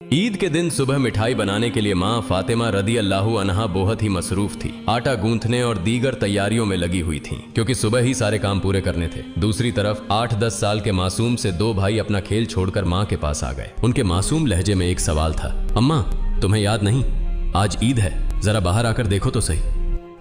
ईद के दिन सुबह मिठाई बनाने के लिए माँ फातिमा रदी अल्लाह अन्हा बहुत ही मसरूफ थी। आटा गूंथने और दीगर तैयारियों में लगी हुई थी क्योंकि सुबह ही सारे काम पूरे करने थे। दूसरी तरफ 8-10 साल के मासूम से दो भाई अपना खेल छोड़कर माँ के पास आ गए। उनके मासूम लहजे में एक सवाल था, अम्मा तुम्हें याद नहीं, आज ईद है, जरा बाहर आकर देखो तो सही।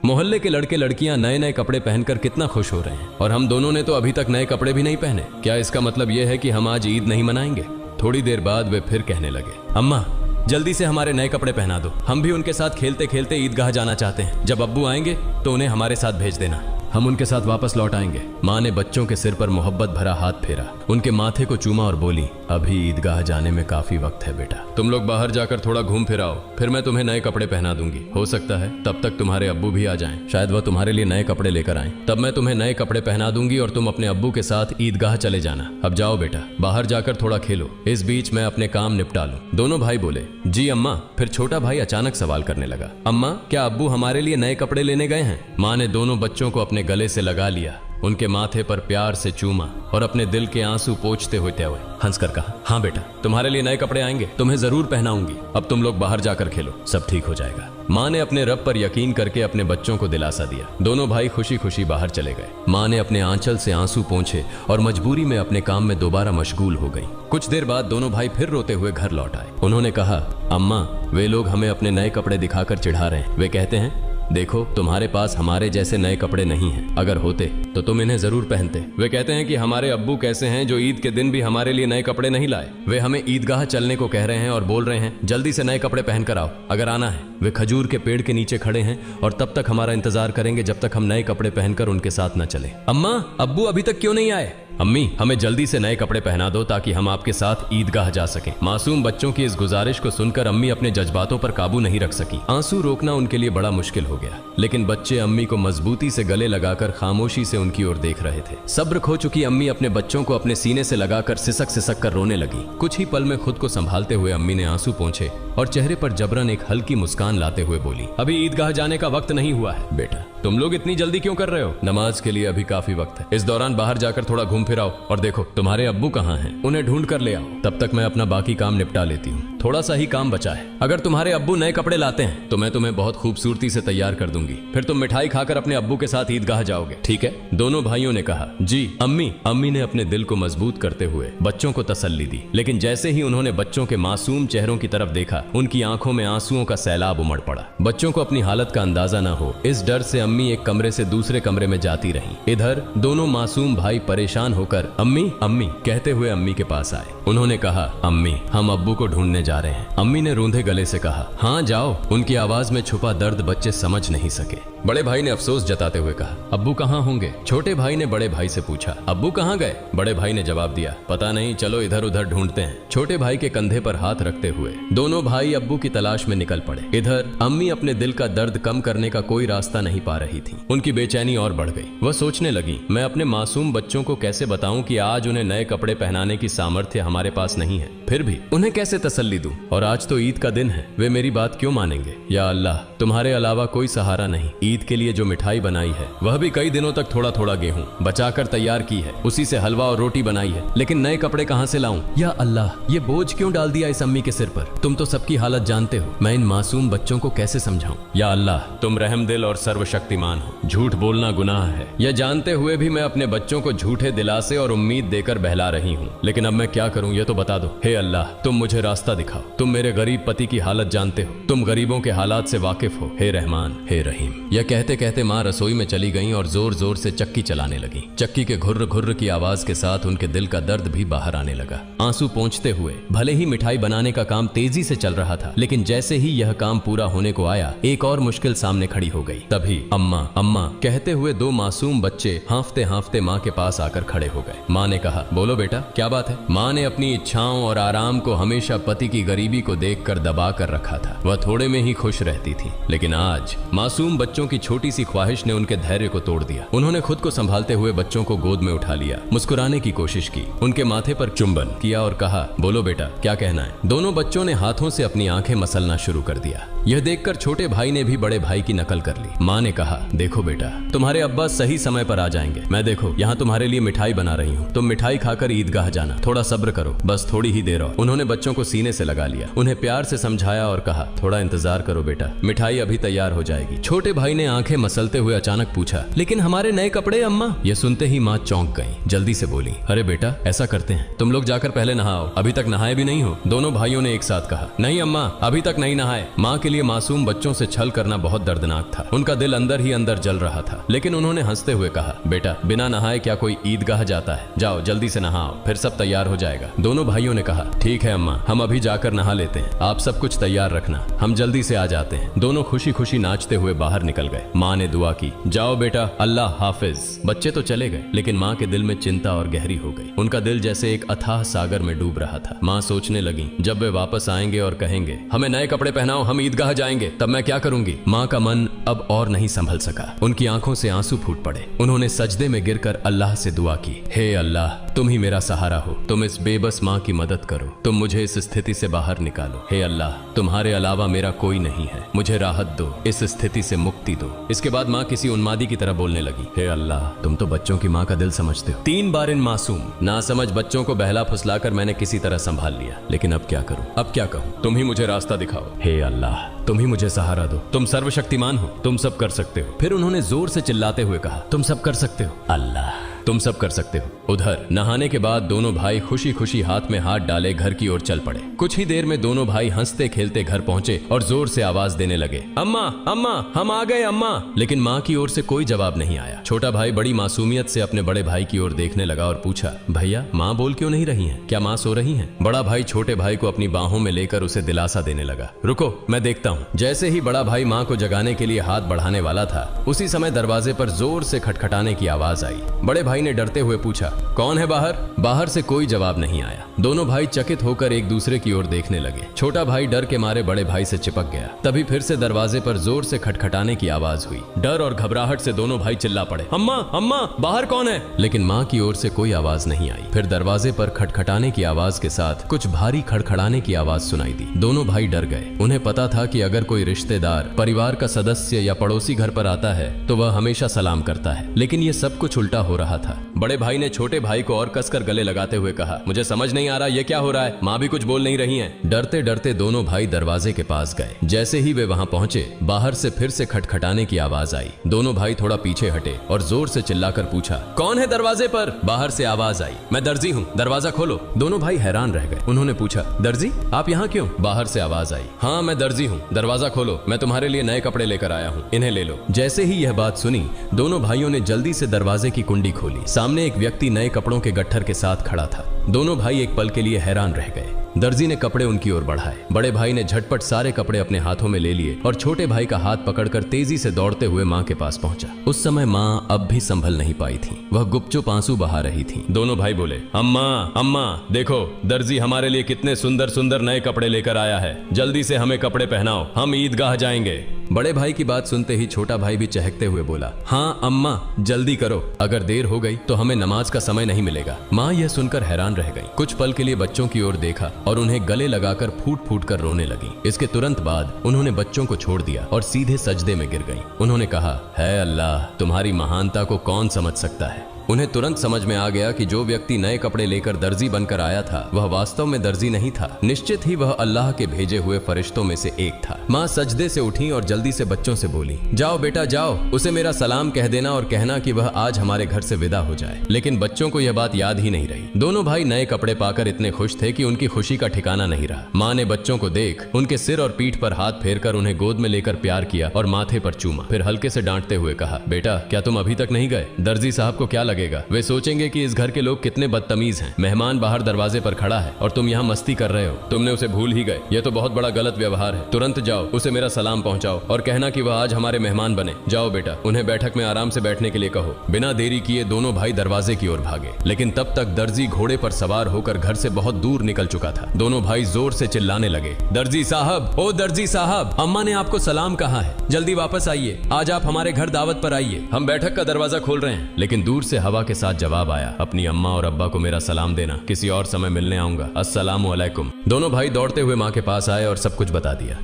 मोहल्ले के लड़के लड़कियां नए नए कपड़े पहनकर कितना खुश हो रहे हैं और हम दोनों ने तो अभी तक नए कपड़े भी नहीं पहने। क्या इसका मतलब यह है कि हम आज ईद नहीं मनाएंगे? थोड़ी देर बाद वे फिर कहने लगे, अम्मा जल्दी से हमारे नए कपड़े पहना दो, हम भी उनके साथ खेलते खेलते ईदगाह जाना चाहते हैं। जब अब्बू आएंगे तो उन्हें हमारे साथ भेज देना, हम उनके साथ वापस लौट आएंगे। माँ ने बच्चों के सिर पर मोहब्बत भरा हाथ फेरा, उनके माथे को चूमा और बोली, अभी ईदगाह जाने में काफी वक्त है बेटा, तुम लोग बाहर जाकर थोड़ा घूम फिर आओ, फिर मैं तुम्हें नए कपड़े पहना दूंगी। हो सकता है तब तक तुम्हारे अब्बू भी आ जाएं, शायद वह तुम्हारे लिए नए कपड़े लेकर आएं, तब मैं तुम्हें नए कपड़े पहना दूंगी और तुम अपने अब्बू के साथ ईदगाह चले जाना। अब जाओ बेटा, बाहर जाकर थोड़ा खेलो, इस बीच मैं अपने काम निपटा लूं। दोनों भाई बोले, जी अम्मा। फिर छोटा भाई अचानक सवाल करने लगा, अम्मा क्या अब्बू हमारे लिए नए कपड़े लेने गए हैं? माँ ने दोनों बच्चों को अपने गले से लगा लिया, उनके माथे पर प्यार से चूमा और अपने दिल के आंसू पोंछते हुए हंसकर कहा, हाँ बेटा तुम्हारे लिए नए कपड़े आएंगे, तुम्हें जरूर पहनाऊंगी, अब तुम लोग बाहर जाकर खेलो, सब ठीक हो जाएगा। माँ ने अपने रब पर यकीन करके अपने बच्चों को दिलासा दिया। दोनों भाई खुशी खुशी बाहर चले गए। माँ ने अपने आंचल से आंसू पोंछे और मजबूरी में अपने काम में दोबारा मशगूल हो गई। कुछ देर बाद दोनों भाई फिर रोते हुए घर लौट आए। उन्होंने कहा, अम्मा वे लोग हमें अपने नए कपड़े दिखाकर चिढ़ा रहे हैं। वे कहते हैं, देखो तुम्हारे पास हमारे जैसे नए कपड़े नहीं हैं, अगर होते तो तुम इन्हें जरूर पहनते। वे कहते हैं कि हमारे अब्बू कैसे हैं जो ईद के दिन भी हमारे लिए नए कपड़े नहीं लाए। वे हमें ईदगाह चलने को कह रहे हैं और बोल रहे हैं जल्दी से नए कपड़े पहनकर आओ, अगर आना है। वे खजूर के पेड़ के नीचे खड़े हैं और तब तक हमारा इंतजार करेंगे जब तक हम नए कपड़े पहनकर उनके साथ न चले। अम्मा अब्बू अभी तक क्यों नहीं आए? अम्मी हमें जल्दी से नए कपड़े पहना दो ताकि हम आपके साथ ईदगाह जा सकें। मासूम बच्चों की इस गुजारिश को सुनकर अम्मी अपने जज्बातों पर काबू नहीं रख सकी। आंसू रोकना उनके लिए बड़ा मुश्किल हो गया, लेकिन बच्चे अम्मी को मजबूती से गले लगाकर खामोशी से उनकी ओर देख रहे थे। सब्र खो चुकी अम्मी अपने बच्चों को अपने सीने से लगाकर सिसक सिसक कर रोने लगी। कुछ ही पल में खुद को संभालते हुए अम्मी ने आंसू पोंछे और चेहरे पर जबरन एक हल्की मुस्कान लाते हुए बोली, अभी ईदगाह जाने का वक्त नहीं हुआ है। बेटा तुम लोग इतनी जल्दी क्यों कर रहे हो? नमाज के लिए अभी काफी वक्त है। इस दौरान बाहर जाकर थोड़ा घूम फिर आओ और देखो तुम्हारे अब्बू कहाँ हैं, उन्हें ढूंढ कर ले आओ। तब तक मैं अपना बाकी काम निपटा लेती हूँ, थोड़ा सा ही काम बचा है। अगर तुम्हारे अब्बू नए कपड़े लाते हैं तो मैं तुम्हें बहुत खूबसूरती से तैयार कर दूंगी, फिर तुम मिठाई खाकर अपने अब्बू के साथ ईदगाह जाओगे, ठीक है? दोनों भाइयों ने कहा, जी अम्मी। अम्मी ने अपने दिल को मजबूत करते हुए बच्चों को तसल्ली दी, लेकिन जैसे ही उन्होंने बच्चों के मासूम चेहरों की तरफ देखा, उनकी आंखों में आंसुओं का सैलाब उमड़ पड़ा। बच्चों को अपनी हालत का अंदाजा न हो, इस डर से अम्मी एक कमरे से दूसरे कमरे में जाती रहीं। इधर दोनों मासूम भाई परेशान होकर अम्मी अम्मी कहते हुए अम्मी के पास आए। उन्होंने कहा, अम्मी हम अब्बू को ढूंढने जा रहे हैं। अम्मी ने रूंधे गले से कहा, हाँ जाओ। उनकी आवाज में छुपा दर्द बच्चे समझ नहीं सके। बड़े भाई ने अफसोस जताते हुए कहा, अब्बू कहाँ होंगे? छोटे भाई ने बड़े भाई से पूछा, अब्बू कहाँ गए? बड़े भाई ने जवाब दिया, पता नहीं, चलो इधर उधर ढूंढते हैं। छोटे भाई के कंधे पर हाथ रखते हुए दोनों भाई अब्बू की तलाश में निकल पड़े। इधर अम्मी अपने दिल का दर्द कम करने का कोई रास्ता नहीं पा रही थी। उनकी बेचैनी और बढ़ गई। वह सोचने लगी, मैं अपने मासूम बच्चों को कैसे बताऊं कि आज उन्हें नए कपड़े पहनाने की सामर्थ्य हमारे पास नहीं है, फिर भी उन्हें कैसे तसल्ली दूं? और आज तो ईद का दिन है, वे मेरी बात क्यों मानेंगे? या अल्लाह तुम्हारे अलावा कोई सहारा नहीं। ईद के लिए जो मिठाई बनाई है वह भी कई दिनों तक थोड़ा थोड़ा गेहूं बचाकर तैयार की है, उसी से हलवा और रोटी बनाई है, लेकिन नए कपड़े कहां से लाऊं? या अल्लाह ये बोझ क्यों डाल दिया इस अम्मी के सिर पर? तुम तो सबकी हालत जानते हो, मैं इन मासूम बच्चों को कैसे समझाऊं? या अल्लाह तुम रहमदिल और सर्वशक्तिमान हो, झूठ बोलना गुनाह है, यह जानते हुए भी मैं अपने बच्चों को झूठे दिलासे और उम्मीद देकर बहला रही हूँ, लेकिन अब मैं क्या करूँ ये तो बता दो। हे अल्लाह तुम मुझे रास्ता दिखाओ, तुम मेरे गरीब पति की हालत जानते हो, तुम गरीबों के हालात से वाकिफ हो, हे रहमान हे रहीम। यह कहते कहते माँ रसोई में चली गईं और जोर जोर से चक्की चलाने लगी। चक्की के घुर्र घुर्र की आवाज के साथ उनके दिल का दर्द भी बाहर आने लगा। आंसू पोंछते हुए भले ही मिठाई बनाने का काम तेजी से चल रहा था, लेकिन जैसे ही यह काम पूरा होने को आया, एक और मुश्किल सामने खड़ी हो गई। तभी अम्मा अम्मा कहते हुए दो मासूम बच्चे हांफते हांफते माँ के पास आकर खड़े हो गए। माँ ने कहा, बोलो बेटा क्या बात है? माँ ने अपनी इच्छाओं और आराम को हमेशा पति की गरीबी को देखकर दबा कर रखा था। वह थोड़े में ही खुश रहती थी, लेकिन आज मासूम बच्चों की छोटी सी ख्वाहिश ने उनके धैर्य को तोड़ दिया। उन्होंने खुद को संभालते हुए बच्चों को गोद में उठा लिया, मुस्कुराने की कोशिश की, उनके माथे पर चुंबन किया और कहा, बोलो बेटा क्या कहना है? दोनों बच्चों ने हाथों से से अपनी आंखें मसलना शुरू कर दिया। यह देखकर छोटे भाई ने भी बड़े भाई की नकल कर ली। माँ ने कहा, देखो बेटा, तुम्हारे अब्बा सही समय पर आ जाएंगे। मैं देखो यहाँ तुम्हारे लिए मिठाई बना रही हूँ, तुम मिठाई खाकर ईदगाह जाना, थोड़ा सब्र करो, बस थोड़ी ही देर और। उन्होंने बच्चों को सीने से लगा लिया, उन्हें प्यार से समझाया और कहा, थोड़ा इंतजार करो बेटा, मिठाई अभी तैयार हो जाएगी। छोटे भाई ने आंखें मसलते हुए अचानक पूछा, लेकिन हमारे नए कपड़े अम्मा? यह सुनते ही माँ चौंक गई, जल्दी से बोली, अरे बेटा ऐसा करते हैं, तुम लोग जाकर पहले नहाओ, अभी तक नहाए भी नहीं हो। दोनों भाइयों ने एक साथ कहा, नहीं अम्मा, अभी तक नहीं नहाए। माँ के लिए मासूम बच्चों से छल करना बहुत दर्दनाक था। उनका दिल अंदर ही अंदर जल रहा था, लेकिन उन्होंने हंसते हुए कहा, बेटा बिना नहाए क्या कोई ईदगाह जाता है? जाओ जल्दी से नहाओ, फिर सब तैयार हो जाएगा। दोनों भाइयों ने कहा, ठीक है अम्मा, हम अभी जाकर नहा लेते हैं, आप सब कुछ तैयार रखना, हम जल्दी से आ जाते हैं। दोनों खुशी खुशी नाचते हुए बाहर निकल गए। माँ ने दुआ की, जाओ बेटा, अल्लाह हाफिज। बच्चे तो चले गए, लेकिन माँ के दिल में चिंता और गहरी हो गई। उनका दिल जैसे एक अथाह सागर में डूब रहा था। माँ सोचने लगी, जब वे वापस आएंगे और कहेंगे, हमें नए कपड़े पहनाओ, हम ईदगाह जाएंगे, तब मैं क्या करूंगी? माँ का मन अब और नहीं संभल सका, उनकी आंखों से आंसू फूट पड़े। उन्होंने सजदे में गिरकर अल्लाह से दुआ की, हे अल्लाह, तुम ही मेरा सहारा हो, तुम इस बेबस माँ की मदद करो, तुम मुझे इस स्थिति से बाहर निकालो। हे अल्लाह, तुम्हारे अलावा मेरा कोई नहीं है, मुझे राहत दो, इस स्थिति से मुक्ति दो। इसके बाद माँ किसी उन्मादी की तरह बोलने लगी, हे अल्लाह, तुम तो बच्चों की माँ का दिल समझते हो। 3 बार इन मासूम नासमझ बच्चों को बहला फुसलाकर मैंने किसी तरह संभाल लिया, लेकिन अब क्या करूं, अब क्या कहूं? तुम ही मुझे रास्ता दिखाओ, हे अल्लाह, तुम ही मुझे सहारा दो, तुम सर्वशक्तिमान हो, तुम सब कर सकते हो। फिर उन्होंने जोर से चिल्लाते हुए कहा, तुम सब कर सकते हो अल्लाह, तुम सब कर सकते हो। उधर नहाने के बाद दोनों भाई खुशी खुशी हाथ में हाथ डाले घर की ओर चल पड़े। कुछ ही देर में दोनों भाई हंसते खेलते घर पहुंचे और जोर से आवाज देने लगे, अम्मा अम्मा, हम आ गए अम्मा। लेकिन माँ की ओर से कोई जवाब नहीं आया। छोटा भाई बड़ी मासूमियत से अपने बड़े भाई की ओर देखने लगा और पूछा, भैया माँ बोल क्यों नहीं रही हैं? क्या माँ सो रही हैं? बड़ा भाई छोटे भाई को अपनी बाहों में लेकर उसे दिलासा देने लगा, रुको मैं देखता हूँ। जैसे ही बड़ा भाई माँ को जगाने के लिए हाथ बढ़ाने वाला था, उसी समय दरवाजे पर जोर से खटखटाने की आवाज आई। बड़े भाई ने डरते हुए पूछा, कौन है बाहर? बाहर से कोई जवाब नहीं आया। दोनों भाई चकित होकर एक दूसरे की ओर देखने लगे। छोटा भाई डर के मारे बड़े भाई से चिपक गया। तभी फिर से दरवाजे पर जोर से खटखटाने की आवाज हुई। डर और घबराहट से दोनों भाई चिल्ला पड़े, अम्मा अम्मा, बाहर कौन है? लेकिन माँ की ओर से कोई आवाज नहीं आई। फिर दरवाजे पर खटखटाने की आवाज के साथ कुछ भारी खड़खड़ाने की आवाज सुनाई दी। दोनों भाई डर गए। उन्हें पता था कि अगर कोई रिश्तेदार, परिवार का सदस्य या पड़ोसी घर पर आता है तो वह हमेशा सलाम करता है, लेकिन ये सब कुछ उल्टा हो रहा था। बड़े भाई ने छोटे भाई को और कसकर गले लगाते हुए कहा, मुझे समझ नहीं आ रहा ये क्या हो रहा है, माँ भी कुछ बोल नहीं रही हैं। डरते डरते दोनों भाई दरवाजे के पास गए। जैसे ही वे वहां पहुंचे, बाहर से फिर से खटखटाने की आवाज आई। दोनों भाई थोड़ा पीछे हटे और जोर से चिल्लाकर पूछा, कौन है दरवाजे पर? बाहर से आवाज आई, मैं दर्जी हूँ, दरवाजा खोलो। दोनों भाई हैरान रह गए। उन्होंने पूछा, दर्जी आप यहाँ क्यों? बाहर से आवाज आई, हाँ मैं दर्जी हूँ, दरवाजा खोलो, मैं तुम्हारे लिए नए कपड़े लेकर आया हूँ, इन्हें ले लो। जैसे ही यह बात सुनी, दोनों भाइयों ने जल्दी से दरवाजे की कुंडी खोली। सामने एक व्यक्ति नए कपड़ों के गट्ठर के साथ खड़ा था। दोनों भाई एक पल के लिए हैरान रह गए। दर्जी ने कपड़े उनकी ओर बढ़ाए। बड़े भाई ने झटपट सारे कपड़े अपने हाथों में ले लिए और छोटे भाई का हाथ पकड़कर तेजी से दौड़ते हुए माँ के पास पहुंचा। उस समय माँ अब भी संभल नहीं पाई थी, वह गुपचुप आंसू बहा रही थी। दोनों भाई बोले, अम्मा अम्मा, देखो दर्जी हमारे लिए कितने सुंदर सुंदर नए कपड़े लेकर आया है, जल्दी से हमें कपड़े पहनाओ, हम ईदगाह जाएंगे। बड़े भाई की बात सुनते ही छोटा भाई भी चहकते हुए बोला, हाँ अम्मा जल्दी करो, अगर देर हो गई तो हमें नमाज का समय नहीं मिलेगा। माँ यह सुनकर हैरान रह गई। कुछ पल के लिए बच्चों की ओर देखा और उन्हें गले लगाकर फूट फूट कर रोने लगी। इसके तुरंत बाद उन्होंने बच्चों को छोड़ दिया और सीधे सजदे में गिर गईं। उन्होंने कहा, है अल्लाह, तुम्हारी महानता को कौन समझ सकता है। उन्हें तुरंत समझ में आ गया कि जो व्यक्ति नए कपड़े लेकर दर्जी बनकर आया था वह वास्तव में दर्जी नहीं था, निश्चित ही वह अल्लाह के भेजे हुए फरिश्तों में से एक था। माँ सजदे से उठी और जल्दी से बच्चों से बोली, जाओ बेटा जाओ, उसे मेरा सलाम कह देना और कहना कि वह आज हमारे घर से विदा हो जाए। लेकिन बच्चों को यह बात याद ही नहीं रही। दोनों भाई नए कपड़े पाकर इतने खुश थे कि उनकी खुशी का ठिकाना नहीं रहा। माँ ने बच्चों को देख उनके सिर और पीठ पर हाथ फेरकर उन्हें गोद में लेकर प्यार किया और माथे पर चूमा। फिर हल्के से डांटते हुए कहा, बेटा क्या तुम अभी तक नहीं गए? दर्जी साहब को क्या लगेगा? वे सोचेंगे कि इस घर के लोग कितने बदतमीज हैं। मेहमान बाहर दरवाजे पर खड़ा है और तुम यहाँ मस्ती कर रहे हो। तुमने उसे भूल ही गए, यह तो बहुत बड़ा गलत व्यवहार है। तुरंत जाओ, उसे मेरा सलाम पहुंचाओ और कहना कि वह आज हमारे मेहमान बने। जाओ बेटा, उन्हें बैठक में आराम से बैठने के लिए कहो। बिना देरी किए दोनों भाई दरवाजे की ओर भागे, लेकिन तब तक दर्जी घोड़े पर सवार होकर घर से बहुत दूर निकल चुका था। दोनों भाई जोर से चिल्लाने लगे, दर्जी साहब, ओ दर्जी साहब, अम्मा ने आपको सलाम कहा है, जल्दी वापस आइए, आज आप हमारे घर दावत पर आइए, हम बैठक का दरवाजा खोल रहे हैं। लेकिन दूर से हवा के साथ जवाब आया, अपनी अम्मा और अब्बा को मेरा सलाम देना, किसी और समय मिलने आऊंगा, अस्सलामु अलैकुम। दोनों भाई दौड़ते हुए माँ के पास आए और सब कुछ बता दिया।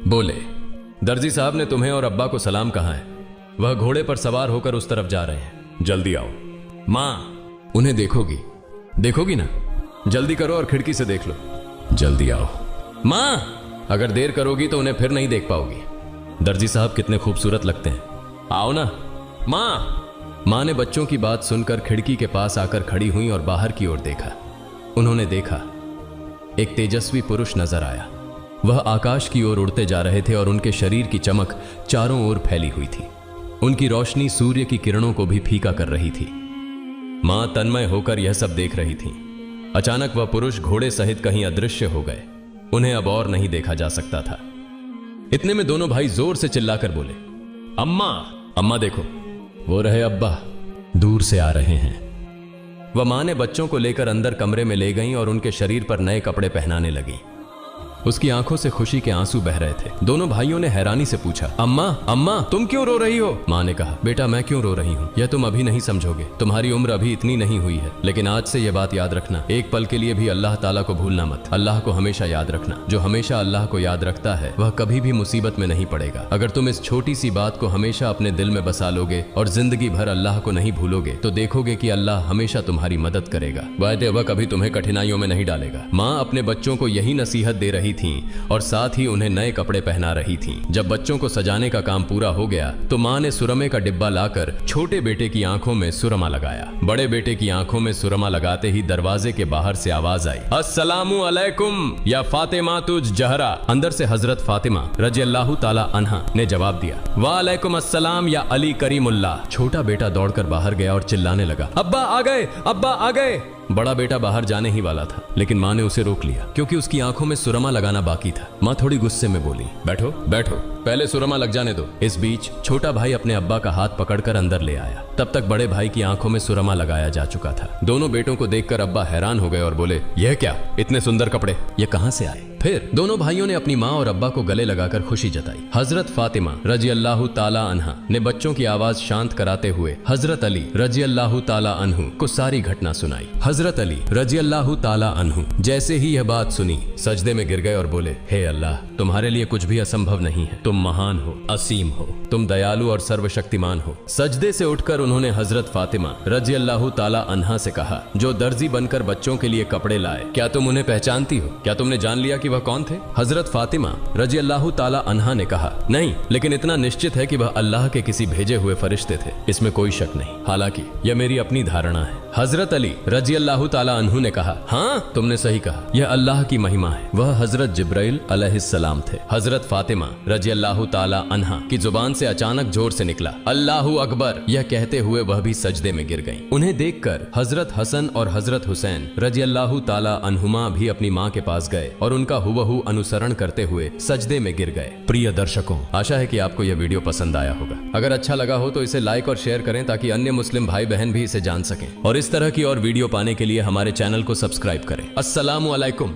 बोले, दर्जी साहब ने तुम्हें और अब्बा को सलाम कहा है, वह घोड़े पर सवार होकर उस तरफ जा रहे हैं, जल्दी आओ। माँ, उन्हें देखोगी ना? जल्दी करो और खिड़की से देख लो। जल्दी आओ। माँ, अगर देर करोगी तो उन्हें फिर नहीं देख पाओगी। दर्जी साहब कितने खूबसूरत लगते हैं, आओ ना। माँ ने बच्चों की बात सुनकर खिड़की के पास आकर खड़ी हुई और बाहर की ओर देखा। उन्होंने देखा एक तेजस्वी पुरुष नजर आया। वह आकाश की ओर उड़ते जा रहे थे और उनके शरीर की चमक चारों ओर फैली हुई थी। उनकी रोशनी सूर्य की किरणों को भी फीका कर रही थी। मां तन्मय होकर यह सब देख रही थी। अचानक वह पुरुष घोड़े सहित कहीं अदृश्य हो गए। उन्हें अब और नहीं देखा जा सकता था। इतने में दोनों भाई जोर से चिल्लाकर बोले, अम्मा, अम्मा देखो, वो रहे अब्बा, दूर से आ रहे हैं। वह मां ने बच्चों को लेकर अंदर कमरे में ले गईं और उनके शरीर पर नए कपड़े पहनाने लगी। उसकी आंखों से खुशी के आंसू बह रहे थे। दोनों भाइयों ने हैरानी से पूछा, अम्मा, अम्मा, तुम क्यों रो रही हो? मां ने कहा, बेटा मैं क्यों रो रही हूँ यह तुम अभी नहीं समझोगे। तुम्हारी उम्र अभी इतनी नहीं हुई है, लेकिन आज से यह बात याद रखना, एक पल के लिए भी अल्लाह ताला को भूलना मत। अल्लाह को हमेशा याद रखना। जो हमेशा अल्लाह को याद रखता है वह कभी भी मुसीबत में नहीं पड़ेगा। अगर तुम इस छोटी सी बात को हमेशा अपने दिल में बसा लोगे और जिंदगी भर अल्लाह को नहीं भूलोगे तो देखोगे कि अल्लाह हमेशा तुम्हारी मदद करेगा। वह कभी तुम्हें कठिनाइयों में नहीं डालेगा। माँ अपने बच्चों को यही नसीहत दे रही थी और साथ ही उन्हें नए कपड़े पहना रही थी। जब बच्चों को सजाने का काम पूरा हो गया तो मां ने सुरमे का डिब्बा लाकर छोटे बेटे की आंखों में सुरमा लगाया। बड़े बेटे की आंखों में सुरमा लगाते ही दरवाजे के बाहर से आवाज आई, अस्सलामु अलैकुम या फातिमा तुज जहरा। अंदर से हजरत फातिमा रज़ियल्लाहु ताला अन्हा ने जवाब दिया, वालेकुम अस्सलाम या अली करीमुल्लाह। छोटा बेटा दौड़कर बाहर गया और चिल्लाने लगा, अब्बा आ गए, अब्बा आ गए। बड़ा बेटा बाहर जाने ही वाला था, लेकिन मां ने उसे रोक लिया क्योंकि उसकी आंखों में सुरमा लगाना बाकी था। मां थोड़ी गुस्से में बोली, बैठो बैठो, पहले सुरमा लग जाने दो। इस बीच छोटा भाई अपने अब्बा का हाथ पकड़कर अंदर ले आया। तब तक बड़े भाई की आंखों में सुरमा लगाया जा चुका था। दोनों बेटों को देखकर अब्बा हैरान हो गए और बोले, यह क्या, इतने सुंदर कपड़े ये कहां से आए? फिर दोनों भाइयों ने अपनी माँ और अब्बा को गले लगाकर खुशी जताई। हजरत फातिमा रज़ियल्लाहु ताला अन्हा ने बच्चों की आवाज शांत कराते हुए हजरत अली रज़ियल्लाहु ताला अन्हु को सारी घटना सुनाई। हजरत अली रज़ियल्लाहु ताला अन्हु जैसे ही यह बात सुनी सजदे में गिर गए और बोले, हे अल्लाह, तुम्हारे लिए कुछ भी असंभव नहीं है। तुम महान हो, असीम हो, तुम दयालु और सर्वशक्तिमान हो। सजदे से उठकर उन्होंने हजरत फातिमा रज़ियल्लाहु ताला अन्हा से कहा, जो दर्जी बनकर बच्चों के लिए कपड़े लाए, क्या तुम उन्हें पहचानती हो? क्या तुमने जान लिया कि वह कौन थे? हजरत फातिमा रज़ियल्लाहु ताला अन्हा ने कहा, नहीं, लेकिन इतना निश्चित है कि वह अल्लाह के किसी भेजे हुए फरिश्ते थे, इसमें कोई शक नहीं। हालांकि यह मेरी अपनी धारणा है। हजरत अली रज़ियल्लाहु ताला अन्हु ने कहा, हाँ, तुमने सही कहा, यह अल्लाह की महिमा है। वह हजरत जिब्राइल अलैहिस्सलाम थे। हजरत फातिमा रज़ियल्लाहु ताला अन्हा की जुबान से अचानक जोर से निकला, अल्लाहु अकबर। यह कहते हुए वह भी सजदे में गिर गईं। उन्हें देखकर हजरत हसन और हजरत हुसैन रज़ियल्लाहु ताला अन्हुमा भी अपनी माँ के पास गए और उनका हुबहू अनुसरण करते हुए सजदे में गिर गए। प्रिय दर्शकों, आशा है कि आपको यह वीडियो पसंद आया होगा। अगर अच्छा लगा हो तो इसे लाइक और शेयर करें ताकि अन्य मुस्लिम भाई बहन भी इसे जान सकें। और इस तरह की और वीडियो पाने के लिए हमारे चैनल को सब्सक्राइब करें। अस्सलामु अलैकुम।